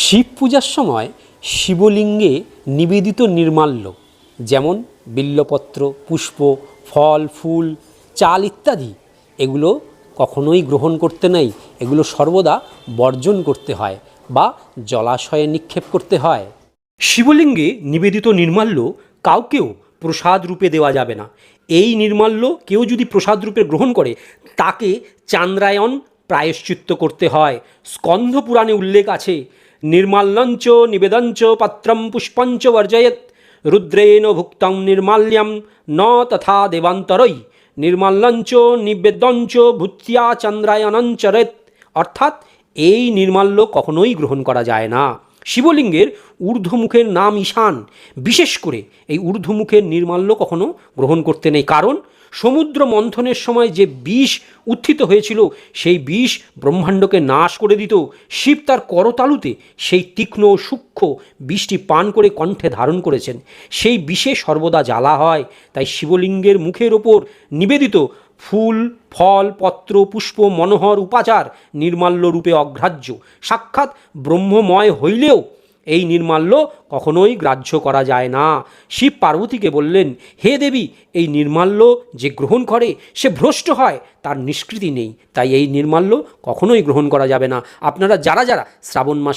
শিব পূজার সময় শিবলিঙ্গে নিবেদিত নির্মাল্য যেমন বিল্বপত্র, পুষ্প, ফল, ফুল, চাল ইত্যাদি এগুলো কখনোই গ্রহণ করতে নেই। এগুলো সর্বদা বর্জন করতে হয় বা জলাশয়ে নিক্ষেপ করতে হয়। শিবলিঙ্গে নিবেদিত নির্মাল্য কাউকেও প্রসাদ রূপে দেওয়া যাবে না। এই নির্মাল্য কেউ যদি প্রসাদ রূপে গ্রহণ করে তাকে চান্দ্রায়ণ প্রায়শ্চিত্ত করতে হয়। স্কন্ধ পুরাণে উল্লেখ আছে, নির্মাল্যঞ্চ নিবেদঞ্চ পাত্রম পুষ্পঞ্চ বর্জয়েত রুদ্রেণ ভুক্তং নির্মাল্যম ন তথা দেবান্তরৈ নির্মাল্যঞ্চ নিবেদঞ্চ ভূত্যা চন্দ্রায়ণঞ্চরেত। অর্থাৎ এই নির্মাল্য কখনোই গ্রহণ করা যায় না। শিবলিঙ্গের ঊর্ধ্বমুখের নাম ঈশান। বিশেষ করে এই ঊর্ধ্বমুখের নির্মাল্য কখনো গ্রহণ করতে নেই, কারণ সমুদ্র মন্থনের সময় যে বিষ উত্থিত হয়েছিল সেই বিষ ব্রহ্মাণ্ডকে নাশ করে দিত। শিব তার করতালুতে সেই তীক্ষ্ণ সূক্ষ্ম বিষটি পান করে কণ্ঠে ধারণ করেছেন। সেই বিষে সর্বদা জ্বালা হয়। তাই শিবলিঙ্গের মুখের ওপর নিবেদিত ফুল, ফল, পত্র, পুষ্প, মনোহর উপাচার নির্মাল্য রূপে অগ্রাহ্য। সাক্ষাৎ ব্রহ্মময় হইলেও এই নির্মাল্য কখনোই গ্রাহ্য করা যায় না। শিব পার্বতীকে বললেন, হে দেবী, এই নির্মাল্য যে গ্রহণ করে সে ভ্রষ্ট হয়, তার নিষ্কৃতি নেই। তাই এই নির্মাল্য কখনোই গ্রহণ করা যাবে না। আপনারা যারা যারা শ্রাবণ মাস